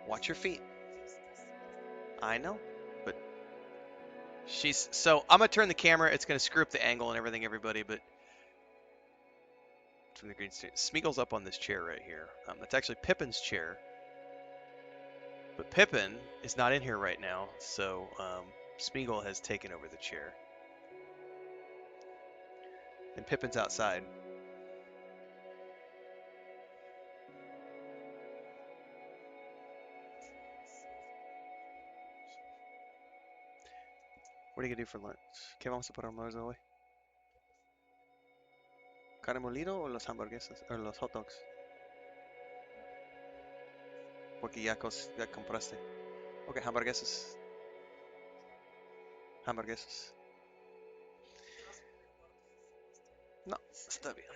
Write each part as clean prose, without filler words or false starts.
Watch your feet. I know, but she's so I'm gonna turn the camera. It's gonna screw up the angle and everything, everybody. But from the green screen, Smeagol's up on this chair right here. That's actually Pippin's chair, but Pippin is not in here right now, so Smeagol has taken over the chair, and Pippin's outside. What are you gonna do for lunch? ¿Qué vamos a poner almuerzo hoy? ¿Carne molino o las hamburguesas o los hot dogs? Porque ya compraste. Ok, hamburguesas. Hamburguesas. No, está bien.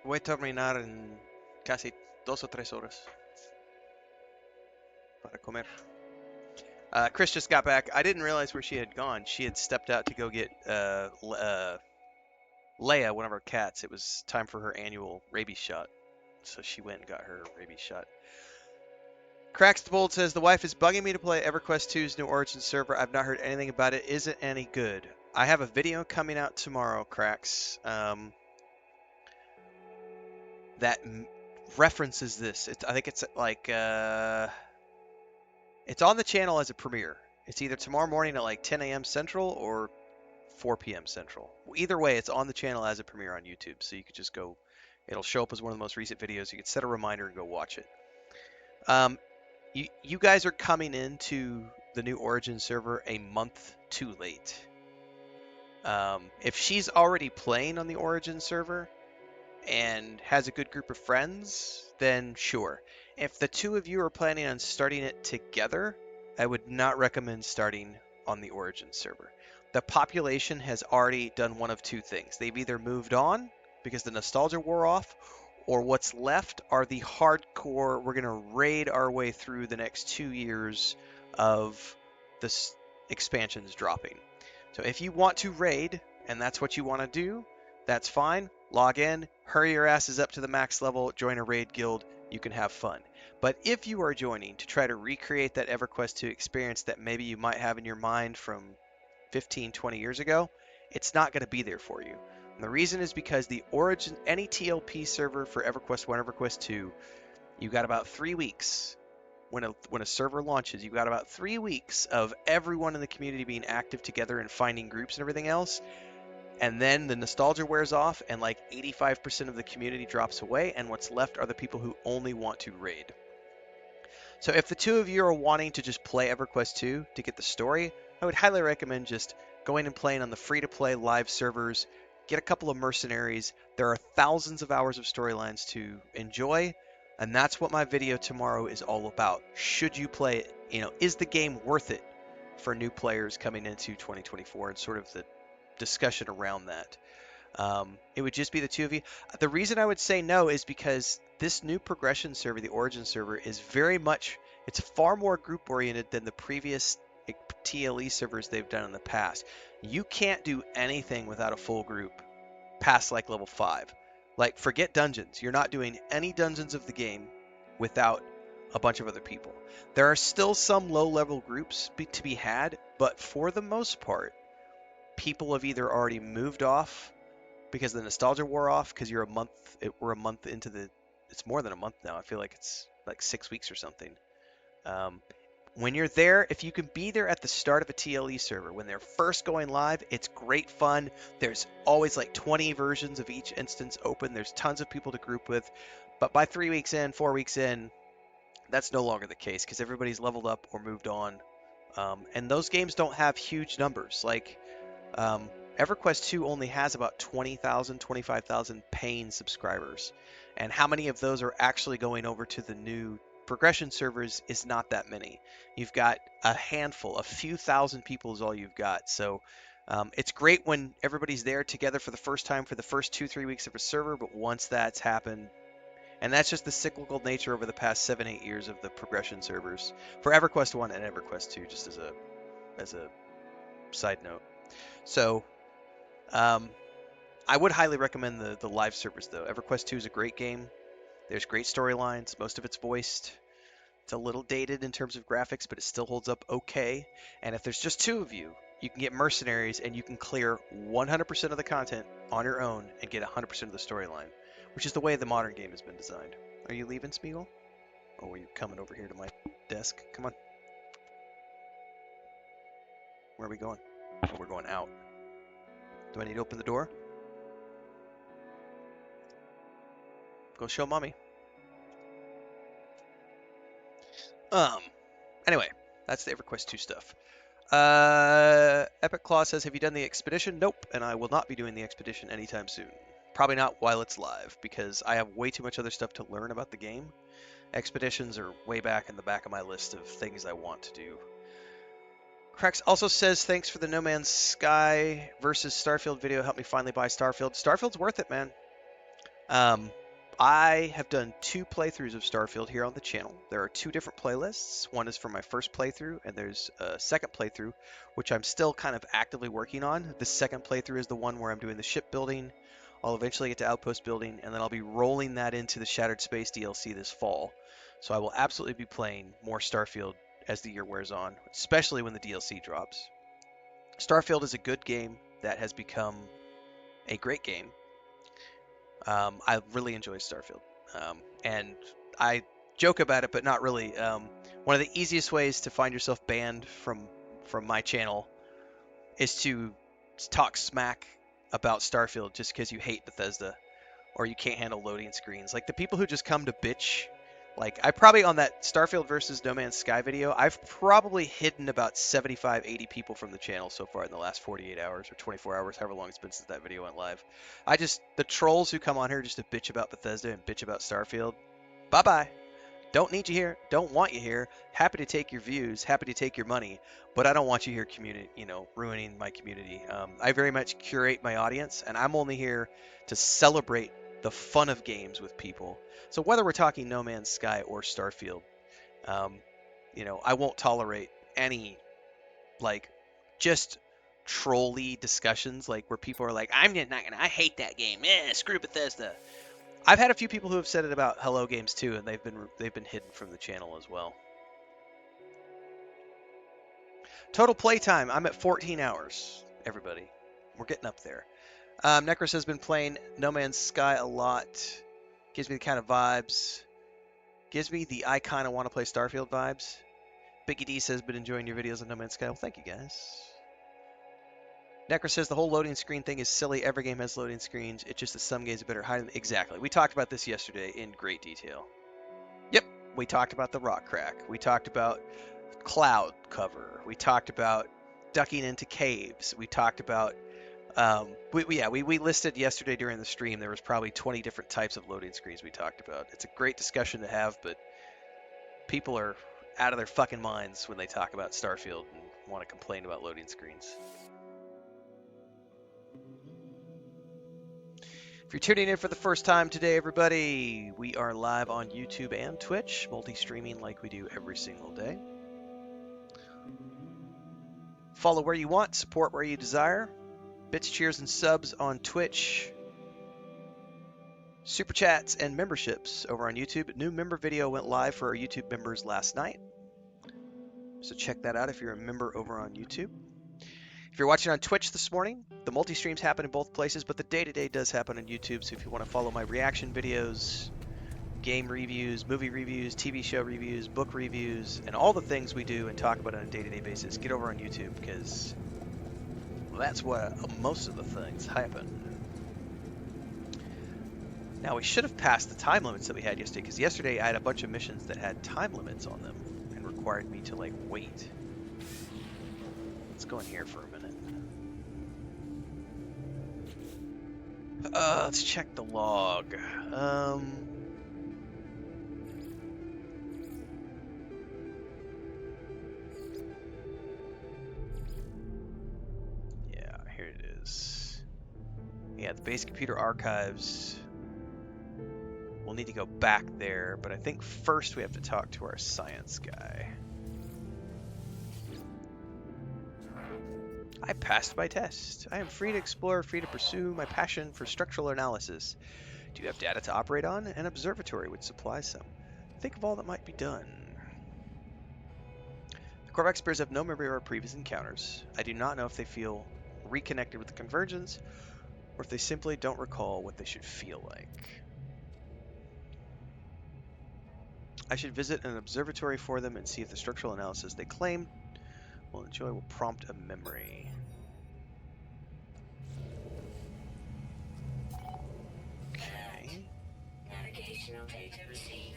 Voy a terminar en casi 2 o 3 horas para comer. Chris just got back. I didn't realize where she had gone. She had stepped out to go get Leia, one of our cats. It was time for her annual rabies shot. So she went and got her rabies shot. Cracks the Bold says, the wife is bugging me to play EverQuest 2's new Origin server. I've not heard anything about it. Is it any good? I have a video coming out tomorrow, Cracks, that references this. I think it's like, it's on the channel as a premiere. It's either tomorrow morning at like 10 a.m. Central or 4 p.m. Central. Either way, it's on the channel as a premiere on YouTube, so you could just go, it'll show up as one of the most recent videos. You could set a reminder and go watch it. You guys are coming into the new Origin server a month too late. If she's already playing on the Origin server and has a good group of friends, then sure. If the two of you are planning on starting it together, I would not recommend starting on the Origin server. The population has already done one of two things. They've either moved on because the nostalgia wore off, or what's left are the hardcore, we're going to raid our way through the next 2 years of the expansions dropping. So if you want to raid, and that's what you want to do, that's fine. Log in, hurry your asses up to the max level, join a raid guild, you can have fun. But if you are joining to try to recreate that EverQuest 2 experience that maybe you might have in your mind from 15, 20 years ago, it's not going to be there for you. And the reason is because the Origin, any TLP server for EverQuest 1, EverQuest 2, you got about 3 weeks. When a server launches, you got about 3 weeks of everyone in the community being active together and finding groups and everything else. And then the nostalgia wears off and like 85% of the community drops away, and what's left are the people who only want to raid. So if the two of you are wanting to just play EverQuest 2 to get the story, I would highly recommend just going and playing on the free-to-play live servers, get a couple of mercenaries. There are thousands of hours of storylines to enjoy, and that's what my video tomorrow is all about. Should you play it? Is the game worth it for new players coming into 2024, and sort of the discussion around that. It would just be the two of you. The reason I would say no is because this new progression server, the Origin server, is it's far more group oriented than the previous TLE servers they've done in the past. You can't do anything without a full group past like level 5. Like, forget dungeons. You're not doing any dungeons of the game without a bunch of other people. There are still some low level groups to be had, but for the most part, people have either already moved off because the nostalgia wore off, because we're a month into it's more than a month now. I feel like it's like 6 weeks or something. When you're there, if you can be there at the start of a TLE server, when they're first going live, it's great fun. There's always like 20 versions of each instance open. There's tons of people to group with. But by 3 weeks in, 4 weeks in, that's no longer the case because everybody's leveled up or moved on. And those games don't have huge numbers. Like, EverQuest 2 only has about 20,000, 25,000 paying subscribers. And how many of those are actually going over to the new progression servers is not that many. You've got a handful, a few thousand people is all you've got. So it's great when everybody's there together for the first time for the first 2-3 weeks of a server, but once that's happened, and that's just the cyclical nature over the past 7-8 years of the progression servers for EverQuest 1 and EverQuest 2, just as a side note. So I would highly recommend the live servers, though. EverQuest 2 is a great game. There's great storylines. Most of it's voiced. It's a little dated in terms of graphics, but it still holds up okay. And if there's just two of you, you can get mercenaries and you can clear 100% of the content on your own and get 100% of the storyline, which is the way the modern game has been designed. Are you leaving, Spiegel? Or were you coming over here to my desk? Come on. Where are we going? Oh, we're going out. Do I need to open the door? Go show mommy. Anyway, that's the EverQuest 2 stuff. Epic Claw says, have you done the expedition? Nope, and I will not be doing the expedition anytime soon. Probably not while it's live, because I have way too much other stuff to learn about the game. Expeditions are way back in the back of my list of things I want to do. Crex also says, thanks for the No Man's Sky versus Starfield video. Help me finally buy Starfield. Starfield's worth it, man. I have done 2 playthroughs of Starfield here on the channel. There are 2 different playlists. One is for my first playthrough, and there's a second playthrough, which I'm still kind of actively working on. The second playthrough is the one where I'm doing the shipbuilding. I'll eventually get to outpost building, and then I'll be rolling that into the Shattered Space DLC this fall. So I will absolutely be playing more Starfield as the year wears on, especially when the DLC drops. Starfield is a good game that has become a great game. I really enjoy Starfield, and I joke about it, but not really. One of the easiest ways to find yourself banned from my channel is to talk smack about Starfield just because you hate Bethesda or you can't handle loading screens. Like the people who just come to bitch. Like I probably on that Starfield versus No Man's Sky video, I've probably hidden about 75, 80 people from the channel so far in the last 48 hours or 24 hours, however long it's been since that video went live. The trolls who come on here just to bitch about Bethesda and bitch about Starfield, bye-bye. Don't need you here. Don't want you here. Happy to take your views. Happy to take your money. But I don't want you here, ruining my community. I very much curate my audience, and I'm only here to celebrate the fun of games with people. So whether we're talking No Man's Sky or Starfield, I won't tolerate any just trolly discussions where people are like, I'm just not gonna. I hate that game. Screw Bethesda. I've had a few people who have said it about Hello Games too, and they've been hidden from the channel as well. Total playtime, I'm at 14 hours, everybody. We're getting up there. Necros has been playing No Man's Sky a lot. Gives me the kind of vibes. Gives me the I kind of want to play Starfield vibes. Biggie D says, been enjoying your videos on No Man's Sky. Well, thank you guys. Necro says the whole loading screen thing is silly. Every game has loading screens. It's just that some games are better hiding. Exactly. We talked about this yesterday in great detail. Yep. We talked about the rock crack. We talked about cloud cover. We talked about ducking into caves. We talked about we listed yesterday during the stream. There was probably 20 different types of loading screens we talked about. It's a great discussion to have, but people are out of their fucking minds when they talk about Starfield and want to complain about loading screens. If you're tuning in for the first time today, everybody, we are live on YouTube and Twitch, multi-streaming like we do every single day. Follow where you want, support where you desire. Bits, cheers, and subs on Twitch. Super chats and memberships over on YouTube. New member video went live for our YouTube members last night. So check that out if you're a member over on YouTube. If you're watching on Twitch this morning, the multi-streams happen in both places, but the day-to-day does happen on YouTube. So if you want to follow my reaction videos, game reviews, movie reviews, TV show reviews, book reviews, and all the things we do and talk about on a day-to-day basis, get over on YouTube because that's where most of the things happen. Now, we should have passed the time limits that we had yesterday, because yesterday I had a bunch of missions that had time limits on them and required me to, wait. Let's go in here for a minute. Let's check the log. Yeah, here it is. Yeah, the base computer archives. We'll need to go back there, but I think first we have to talk to our science guy. I passed my test. I am free to explore, free to pursue my passion for structural analysis. Do you have data to operate on? An observatory would supply some. Think of all that might be done. The Korvax bears have no memory of our previous encounters. I do not know if they feel reconnected with the convergence, or if they simply don't recall what they should feel like. I should visit an observatory for them and see if the structural analysis they claim will enjoy will prompt a memory. Okay. Navigational data received.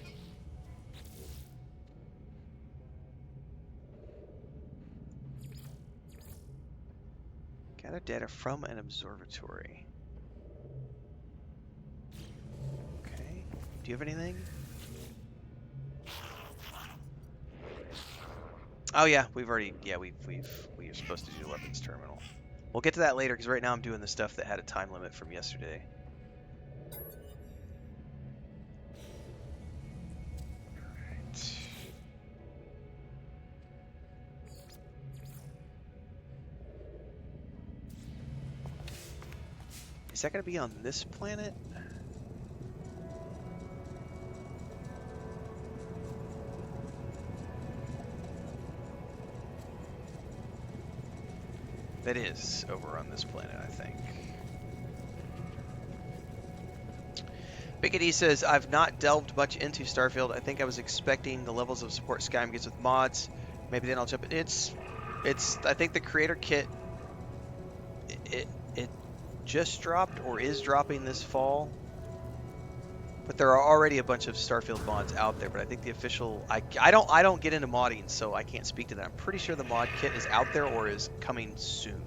Gather data from an observatory. Okay. Do you have anything? Oh yeah, we've already. Yeah, we are supposed to do the weapons terminal. We'll get to that later because right now I'm doing the stuff that had a time limit from yesterday. Alright. Is that going to be on this planet? That is over on this planet, I think. Biggity says, I've not delved much into Starfield. I think I was expecting the levels of support Skyrim gets with mods. Maybe then I'll jump in. I think the creator kit, it just dropped or is dropping this fall. But there are already a bunch of Starfield mods out there, but I think the official, I don't get into modding, so I can't speak to that. I'm pretty sure the mod kit is out there or is coming soon.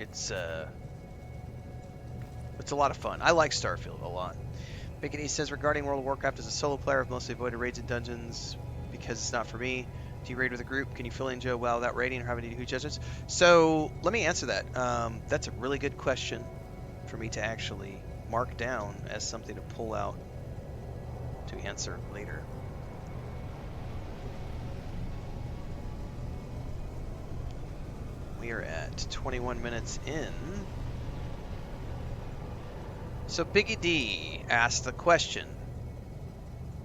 It's a lot of fun. I like Starfield a lot. Biggity says, regarding World of Warcraft, as a solo player, I've mostly avoided raids and dungeons because it's not for me. Do you raid with a group? Can you fully enjoy WoW without raiding or having to do huge judgments? So let me answer that. That's a really good question for me to actually mark down as something to pull out to answer later. We are at 21 minutes in. So Biggie D asked the question.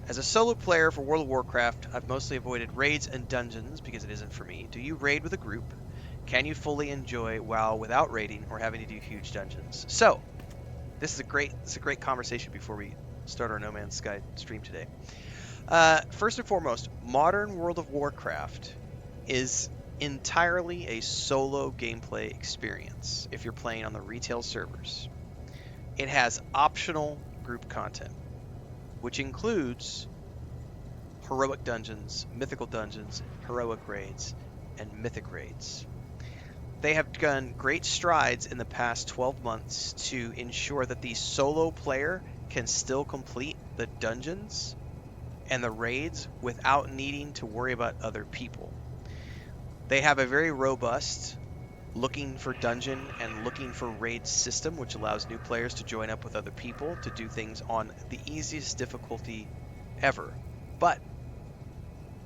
As a solo player for World of Warcraft, I've mostly avoided raids and dungeons because it isn't for me. Do you raid with a group? Can you fully enjoy WoW without raiding or having to do huge dungeons? So, this is a great conversation before we start our No Man's Sky stream today. First and foremost, modern World of Warcraft is entirely a solo gameplay experience if you're playing on the retail servers. It has optional group content, which includes heroic dungeons, mythical dungeons, heroic raids, and mythic raids. They have done great strides in the past 12 months to ensure that the solo player can still complete the dungeons and the raids without needing to worry about other people. They have a very robust looking for dungeon and looking for raid system, which allows new players to join up with other people to do things on the easiest difficulty ever. But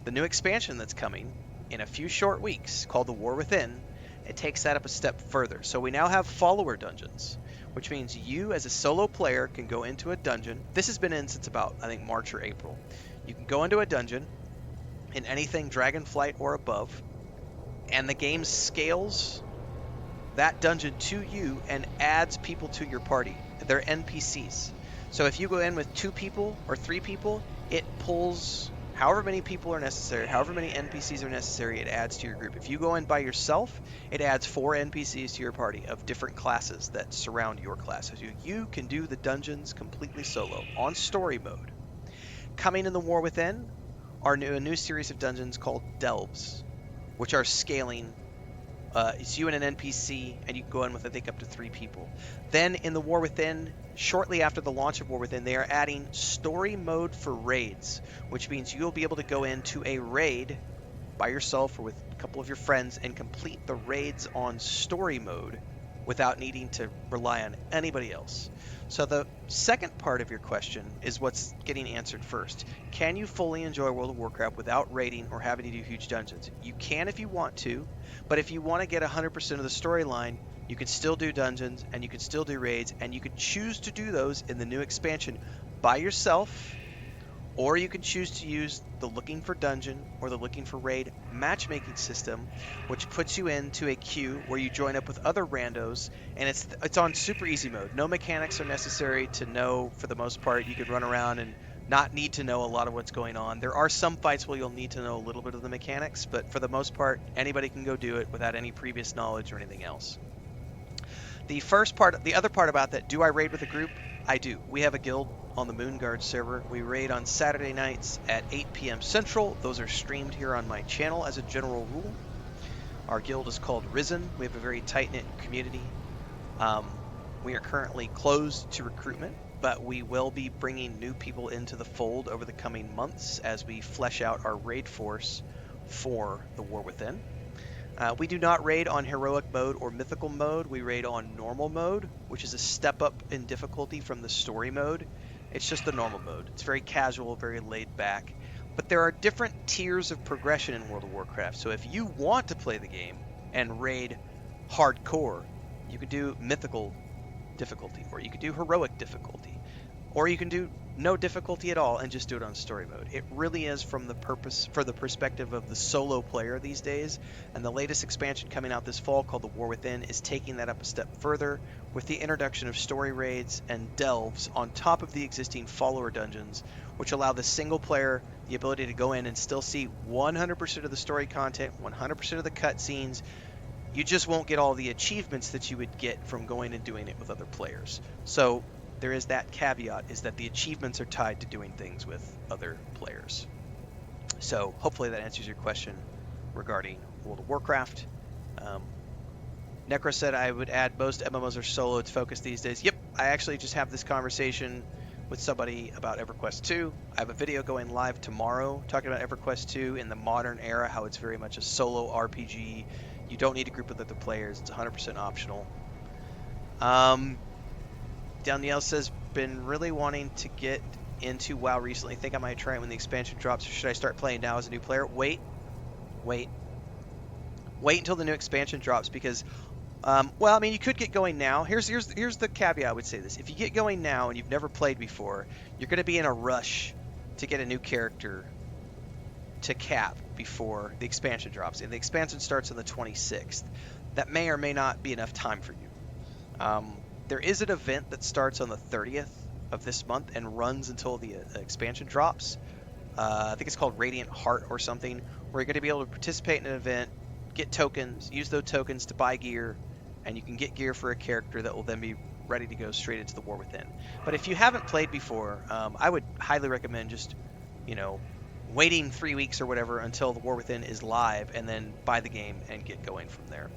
the new expansion that's coming in a few short weeks, called The War Within, it takes that up a step further. So we now have follower dungeons, which means you as a solo player can go into a dungeon. This has been in since about, I think, March or April. You can go into a dungeon in anything Dragonflight or above, and the game scales that dungeon to you and adds people to your party. They're NPCs. So if you go in with 2 people or 3 people, it pulls however many people are necessary, however many NPCs are necessary, it adds to your group. If you go in by yourself, it adds 4 NPCs to your party of different classes that surround your class. So you can do the dungeons completely solo on story mode. Coming in The War Within are a new series of dungeons called Delves, which are scaling. It's you and an NPC, and you can go in with, I think, up to 3 people. Then in The War Within, shortly after the launch of War Within, they are adding story mode for raids, which means you'll be able to go into a raid by yourself or with a couple of your friends and complete the raids on story mode without needing to rely on anybody else. So the second part of your question is what's getting answered first. Can you fully enjoy World of Warcraft without raiding or having to do huge dungeons? You can if you want to, but if you want to get 100% of the storyline, You can still do dungeons and you can still do raids, and you can choose to do those in the new expansion by yourself, or you can choose to use the looking for dungeon or the looking for raid matchmaking system, which puts you into a queue where you join up with other randos, and it's on super easy mode. No mechanics are necessary to know for the most part. You can run around and not need to know a lot of what's going on. There are some fights where you'll need to know a little bit of the mechanics, but for the most part, anybody can go do it without any previous knowledge or anything else. The other part about that, do I raid with a group? I do. We have a guild on the Moonguard server. We raid on Saturday nights at 8 p.m. Central. Those are streamed here on my channel as a general rule. Our guild is called Risen. We have a very tight-knit community. We are currently closed to recruitment, but we will be bringing new people into the fold over the coming months as we flesh out our raid force for the War Within. We do not raid on heroic mode or mythical mode. We raid on normal mode, which is a step up in difficulty from the story mode. It's just the normal mode. It's very casual, very laid back. But there are different tiers of progression in World of Warcraft. So if you want to play the game and raid hardcore, you can do mythical difficulty, or you can do heroic difficulty, or you can do no difficulty at all and just do it on story mode. It really is from the perspective of the solo player these days, and the latest expansion coming out this fall called The War Within is taking that up a step further with the introduction of story raids and delves on top of the existing follower dungeons, which allow the single player the ability to go in and still see 100% of the story content, 100% of the cutscenes. You just won't get all the achievements that you would get from going and doing it with other players. So there is that caveat, is that the achievements are tied to doing things with other players. So hopefully that answers your question regarding World of Warcraft. Necro said I would add most MMOs are solo. It's focused these days. Yep, I actually just have this conversation with somebody about EverQuest 2. I have a video going live tomorrow talking about EverQuest 2 in the modern era, how it's very much a solo RPG. You don't need to group with other players. It's 100% optional. Danielle says, been really wanting to get into WoW recently. Think I might try it when the expansion drops, or should I start playing now as a new player? Wait until the new expansion drops, because well, I mean, you could get going now. Here's the caveat I would say this. If you get going now and you've never played before, you're going to be in a rush to get a new character to cap before the expansion drops. And the expansion starts on the 26th. That may or may not be enough time for you. There is an event that starts on the 30th of this month and runs until the expansion drops. I think it's called Radiant Heart or something, where you're going to be able to participate in an event, get tokens, use those tokens to buy gear, and you can get gear for a character that will then be ready to go straight into the War Within. But if you haven't played before, I would highly recommend just, waiting 3 weeks or whatever until the War Within is live, and then buy the game and get going from there.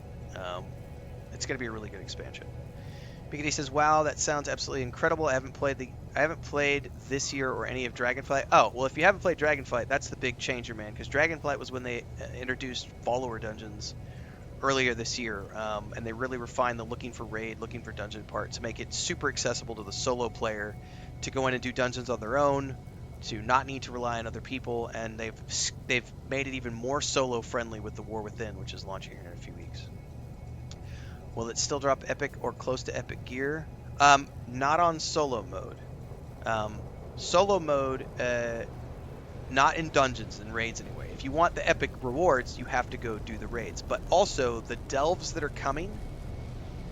It's going to be a really good expansion. Biggity says, "Wow, that sounds absolutely incredible. I haven't played this year or any of Dragonflight." Oh, well, if you haven't played Dragonflight, that's the big changer, man. Because Dragonflight was when they introduced follower dungeons earlier this year, and they really refined the looking for raid, looking for dungeon part to make it super accessible to the solo player to go in and do dungeons on their own, to not need to rely on other people, and they've made it even more solo friendly with the War Within, which is launching here in a few weeks. Will it still drop epic or close to epic gear? Not on solo mode. Solo mode, not in dungeons and raids anyway. If you want the epic rewards, you have to go do the raids. But also, the delves that are coming,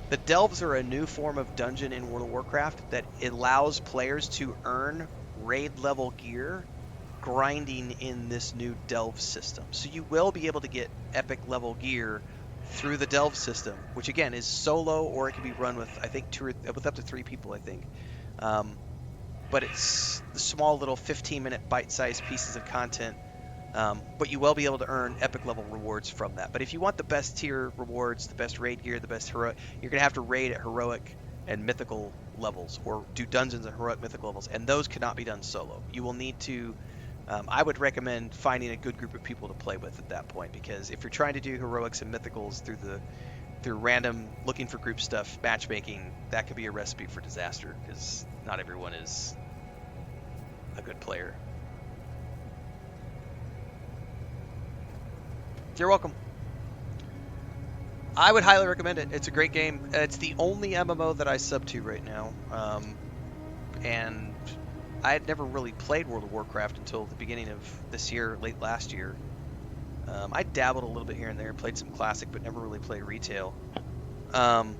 the delves are a new form of dungeon in World of Warcraft that allows players to earn raid level gear grinding in this new delve system. So you will be able to get epic level gear through the delve system, which again is solo, or it can be run with, I think, with up to 3 people, I think. But it's the small little 15-minute bite-sized pieces of content. But you will be able to earn epic level rewards from that. But if you want the best tier rewards, the best raid gear, the best heroic, you're gonna have to raid at heroic and mythical levels, or do dungeons at heroic mythical levels, and those cannot be done solo. You will need to. I would recommend finding a good group of people to play with at that point, because if you're trying to do heroics and mythicals through random looking for group stuff matchmaking, that could be a recipe for disaster, because not everyone is a good player. You're welcome. I would highly recommend it. It's a great game. It's the only MMO that I sub to right now. And I had never really played World of Warcraft until the beginning of this year, late last year. I dabbled a little bit here and there, played some classic, but never really played retail. Um,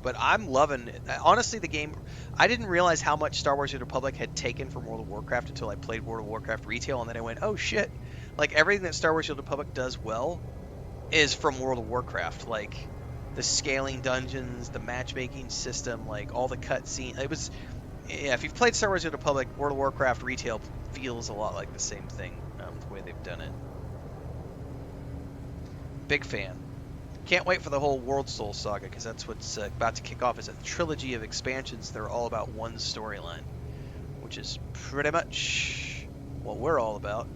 but I'm loving it. Honestly, the game, I didn't realize how much Star Wars: The Old Republic had taken from World of Warcraft until I played World of Warcraft retail, and then I went, oh shit! Like everything that Star Wars: The Old Republic does well is from World of Warcraft. Like the scaling dungeons, the matchmaking system, like all the cutscene. It was, yeah. If you've played Star Wars: The Old Republic, World of Warcraft retail feels a lot like the same thing, the way they've done it. Big fan. Can't wait for the whole World Soul saga, because that's what's about to kick off. Is a trilogy of expansions that are all about one storyline, which is pretty much what we're all about.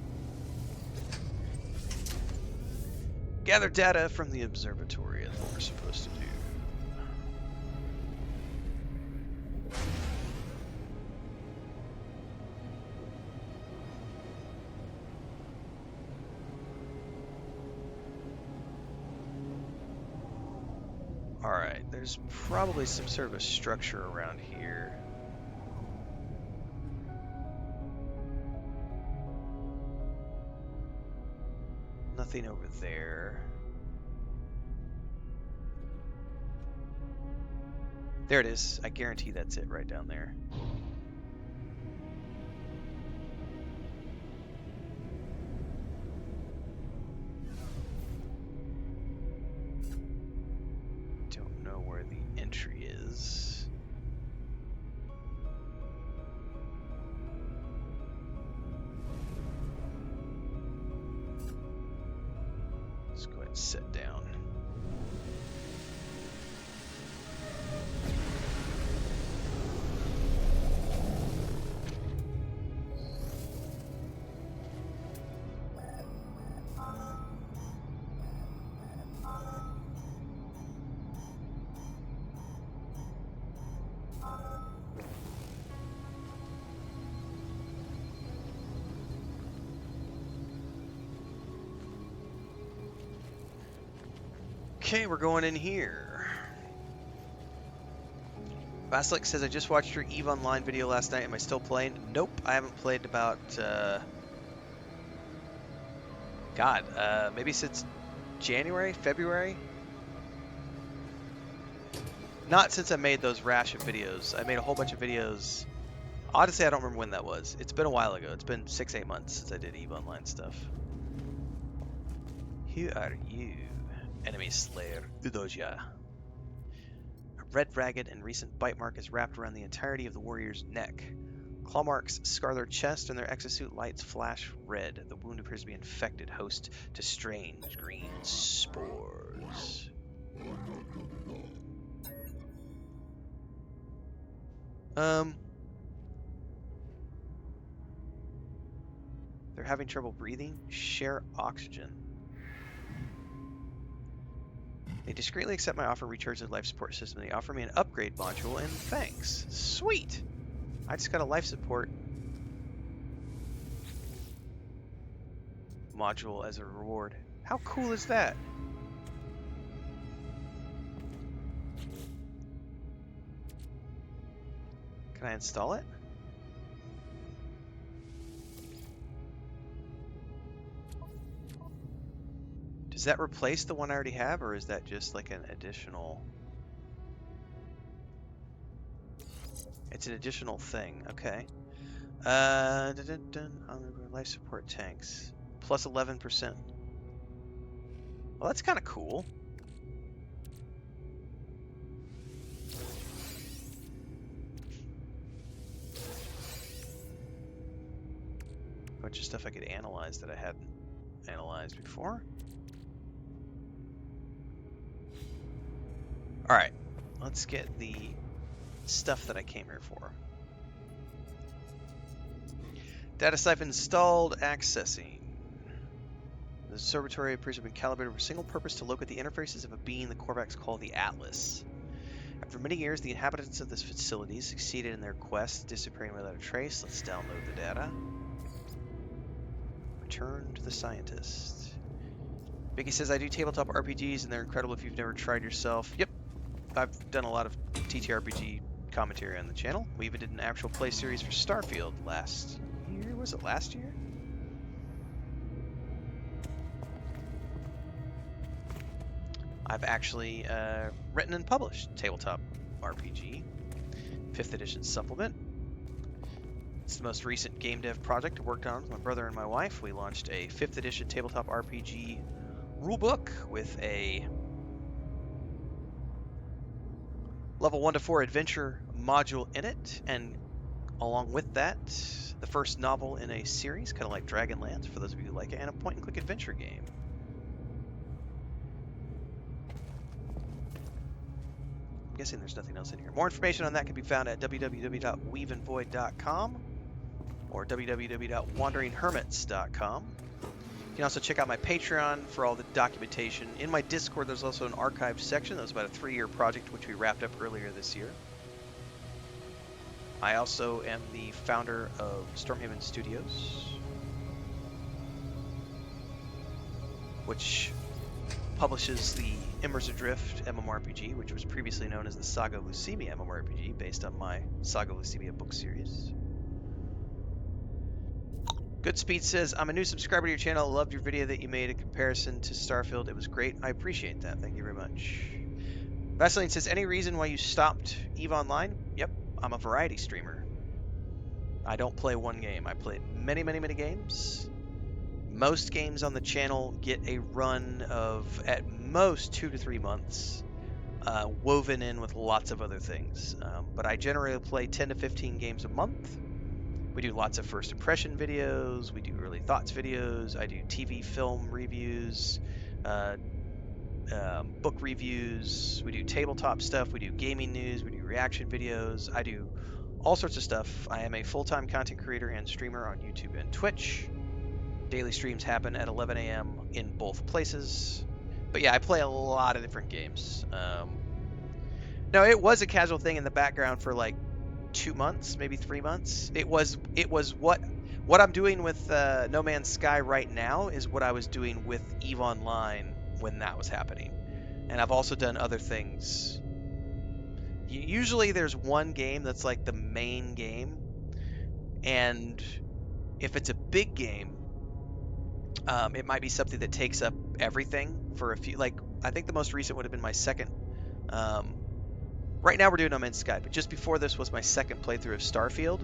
Gather data from the observatory is what we're supposed to do. Alright, there's probably some sort of a structure around here. Nothing over there. There it is. I guarantee that's it right down there. Don't know where the entry is. Let's go ahead and sit down. Okay, we're going in here. Basilic says, I just watched your EVE Online video last night. Am I still playing? Nope, I haven't played about, maybe since January, February? Not since I made those rash of videos. I made a whole bunch of videos. Honestly, I don't remember when that was. It's been a while ago. It's been 6-8 months since I did EVE Online stuff. Who are you? Enemy Slayer, Udoja. A red, ragged, and recent bite mark is wrapped around the entirety of the warrior's neck. Claw marks scar their chest, and their exosuit lights flash red. The wound appears to be infected, host to strange green spores. They're having trouble breathing? Share oxygen. They discreetly accept my offer, recharge the life support system. They offer me an upgrade module, and thanks. Sweet! I just got a life support module as a reward. How cool is that? Can I install it? Does that replace the one I already have, or is that just like an additional... It's an additional thing, okay. Life support tanks. Plus 11%. Well, that's kind of cool. A bunch of stuff I could analyze that I hadn't analyzed before. Alright, let's get the stuff that I came here for. Data siphon installed, accessing. The observatory appears to have been calibrated for a single purpose to locate the interfaces of a being the Korvax call the Atlas. After many years, the inhabitants of this facility succeeded in their quest, disappearing without a trace. Let's download the data. Return to the scientist. Vicky says, I do tabletop RPGs and they're incredible if you've never tried yourself. Yep, I've done a lot of TTRPG commentary on the channel. We even did an actual play series for Starfield last year. Was it last year? I've actually written and published Tabletop RPG, 5th edition supplement. It's the most recent game dev project I worked on with my brother and my wife. We launched a 5th edition Tabletop RPG rulebook with a level 1 to 4 adventure module in it, and along with that, the first novel in a series, kind of like Dragonlance, for those of you who like it, and a point-and-click adventure game. I'm guessing there's nothing else in here. More information on that can be found at www.weaveandvoid.com or www.wanderinghermits.com. You can also check out my Patreon for all the documentation. In my Discord, there's also an archive section. That was about a 3-year project, which we wrapped up earlier this year. I also am the founder of Stormhaven Studios, which publishes the Embers Adrift MMORPG, which was previously known as the Saga of Lucemia MMORPG, based on my Saga of Lucemia book series. Goodspeed says, I'm a new subscriber to your channel. Loved your video that you made a comparison to Starfield. It was great. I appreciate that. Thank you very much. Vaseline says, any reason why you stopped EVE Online? Yep, I'm a variety streamer. I don't play one game. I play many, many, many games. Most games on the channel get a run of at most 2 to 3 months, woven in with lots of other things. But I generally play 10 to 15 games a month. We do lots of first impression videos. We do early thoughts videos. I do TV film reviews, book reviews. We do tabletop stuff. We do gaming news. We do reaction videos. I do all sorts of stuff. I am a full-time content creator and streamer on YouTube and Twitch. Daily streams happen at 11 a.m. in both places. But yeah, I play a lot of different games. No, it was a casual thing in the background for like 2 months, maybe 3 months. It was what I'm doing with No Man's Sky right now is what I was doing with EVE Online when that was happening. And I've also done other things. Usually there's one game that's like the main game, and if it's a big game, it might be something that takes up everything for a few. Like I think the most recent would have been my second. Right now we're doing No Man's Sky, but just before this was my second playthrough of Starfield.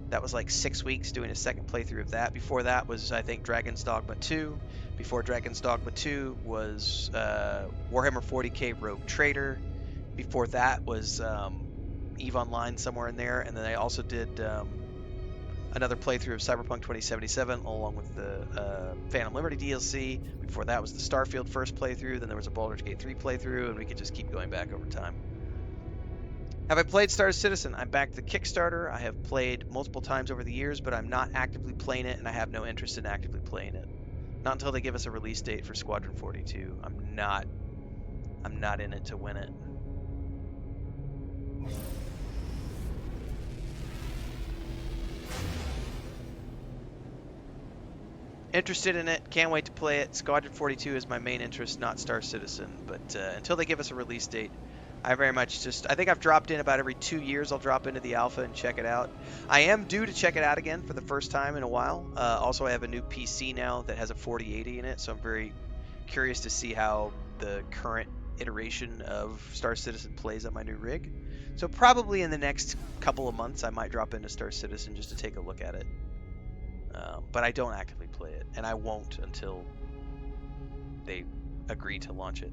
That was like 6 weeks doing a second playthrough of that. Before that was, I think, Dragon's Dogma 2. Before Dragon's Dogma 2 was Warhammer 40k Rogue Trader. Before that was EVE Online, somewhere in there. And then I also did another playthrough of Cyberpunk 2077 along with the Phantom Liberty DLC. Before that was the Starfield first playthrough. Then there was a Baldur's Gate 3 playthrough, and we could just keep going back over time. Have I played Star Citizen? I'm back to Kickstarter. I have played multiple times over the years, but I'm not actively playing it, and I have no interest in actively playing it. Not until they give us a release date for Squadron 42. I'm not in it to win it. Interested in it, can't wait to play it. Squadron 42 is my main interest, not Star Citizen, but until they give us a release date, I very much I think I've dropped in about every 2 years. I'll drop into the alpha and check it out. I am due to check it out again for the first time in a while. Also, I have a new PC now that has a 4080 in it, so I'm very curious to see how the current iteration of Star Citizen plays on my new rig. So probably in the next couple of months, I might drop into Star Citizen just to take a look at it. But I don't actively play it, and I won't until they agree to launch it.